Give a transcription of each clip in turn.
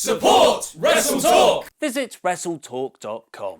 Support WrestleTalk! Visit WrestleTalk.com.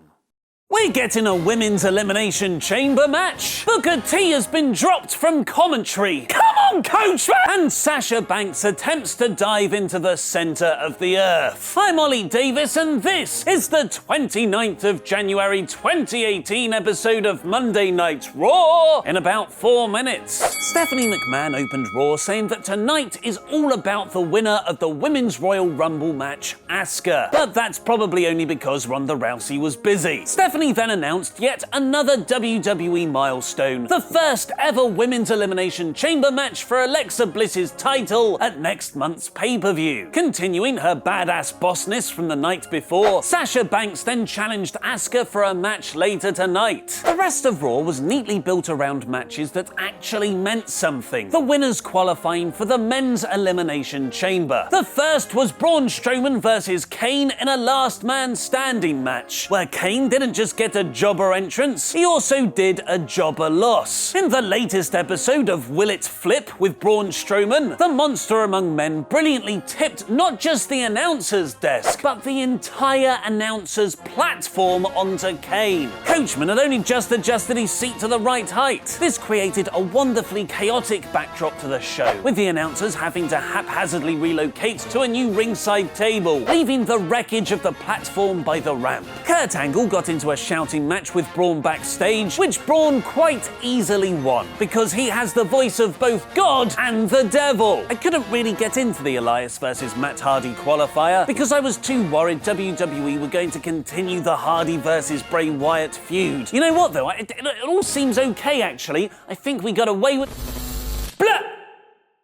We're getting a women's elimination chamber match. Booker T has been dropped from commentary. Come on, Coach! And Sasha Banks attempts to dive into the center of the earth. I'm Ollie Davis, and this is the 29th of January 2018 episode of Monday Night Raw in about 4 minutes. Stephanie McMahon opened Raw saying that tonight is all about the winner of the Women's Royal Rumble match, Asuka. But that's probably only because Ronda Rousey was busy. Stephanie then announced yet another WWE milestone, the first ever women's elimination chamber match for Alexa Bliss's title at next month's pay-per-view. Continuing her badass bossness from the night before, Sasha Banks then challenged Asuka for a match later tonight. The rest of Raw was neatly built around matches that actually meant something, the winners qualifying for the men's elimination chamber. The first was Braun Strowman versus Kane in a last man standing match, where Kane didn't just get a jobber entrance, he also did a jobber loss. In the latest episode of Will It Flip with Braun Strowman, the monster among men brilliantly tipped not just the announcer's desk, but the entire announcer's platform onto Kane. Coachman had only just adjusted his seat to the right height. This created a wonderfully chaotic backdrop to the show, with the announcers having to haphazardly relocate to a new ringside table, leaving the wreckage of the platform by the ramp. Kurt Angle got into a shouting match with Braun backstage, which Braun quite easily won, because he has the voice of both God and the devil. I couldn't really get into the Elias versus Matt Hardy qualifier, because I was too worried WWE were going to continue the Hardy versus Bray Wyatt feud. You know what though, it all seems okay actually. I think we got away with... Blah!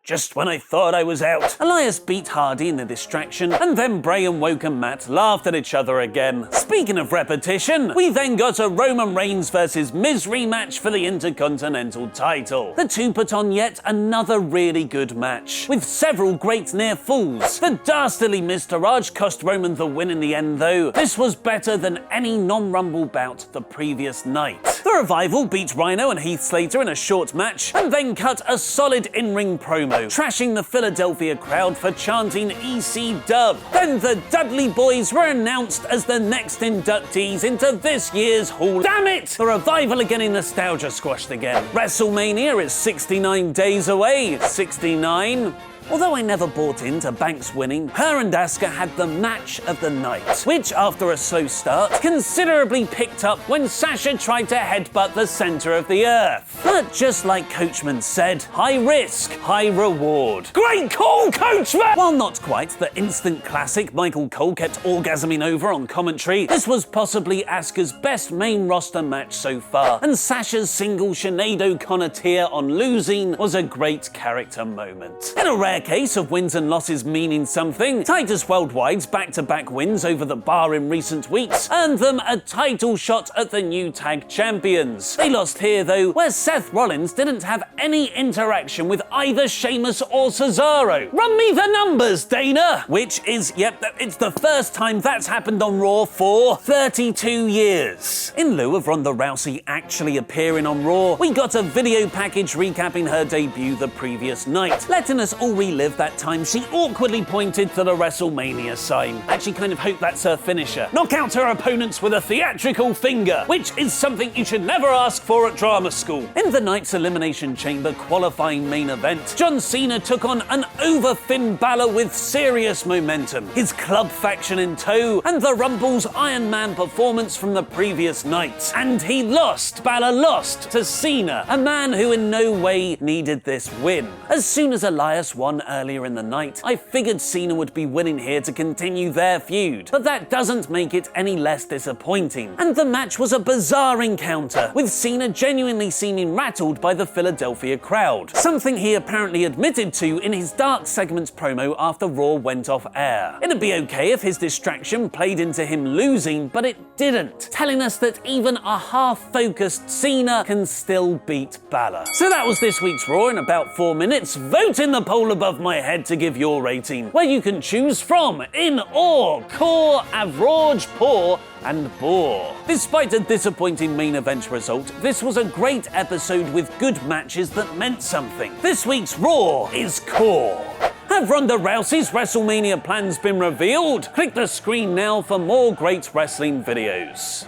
Just when I thought I was out. Elias beat Hardy in the distraction, and then Bray and Woken Matt laughed at each other again. Speaking of repetition, we then got a Roman Reigns versus Miz rematch for the Intercontinental title. The two put on yet another really good match, with several great near falls. The dastardly Miz Taraj cost Roman the win in the end though. This was better than any non-Rumble bout the previous night. The Revival beat Rhino and Heath Slater in a short match, and then cut a solid in-ring promo, trashing the Philadelphia crowd for chanting EC Dub. Then the Dudley Boys were announced as the next inductees into this year's Hall. Damn it! The Revival are getting nostalgia squashed again. WrestleMania is 69 days away. 69? Although I never bought into Banks winning, her and Asuka had the match of the night, which, after a slow start, considerably picked up when Sasha tried to headbutt the center of the earth. But just like Coachman said, high risk, high reward. Great call, Coachman! While not quite the instant classic Michael Cole kept orgasming over on commentary, this was possibly Asuka's best main roster match so far, and Sasha's single Sinead O'Connor tear on losing was a great character moment. In a rare case of wins and losses meaning something, Titus Worldwide's back-to-back wins over the Bar in recent weeks earned them a title shot at the new tag champions. They lost here though, where Seth Rollins didn't have any interaction with either Sheamus or Cesaro. Run me the numbers, Dana! Which is, yep, it's the first time that's happened on Raw for 32 years. In lieu of Ronda Rousey actually appearing on Raw, we got a video package recapping her debut the previous night, letting us all relive that time she awkwardly pointed to the WrestleMania sign. Actually kind of hope that's her finisher. Knock out her opponents with a theatrical finger, which is something you should never ask for at drama school. In the night's Elimination Chamber qualifying main event, John Cena took on an over Finn Balor with serious momentum, his club faction in tow, and the Rumble's Iron Man performance from the previous night. And he lost. Balor lost to Cena, a man who in no way needed this win. As soon as Elias won earlier in the night, I figured Cena would be winning here to continue their feud, but that doesn't make it any less disappointing. And the match was a bizarre encounter, with Cena genuinely seeming rattled by the Philadelphia crowd, something he apparently admitted to in his Dark Segments promo after Raw went off air. It'd be okay if his distraction played into him losing, but it didn't, telling us that even a half-focused Cena can still beat Balor. So that was this week's Raw in about 4 minutes. Vote in the poll above my head to give your rating, where you can choose from in, awe, core, average, poor, and bore. Despite a disappointing main event result, this was a great episode with good matches that meant something. This week's Raw is core. Have Ronda Rousey's WrestleMania plans been revealed? Click the screen now for more great wrestling videos.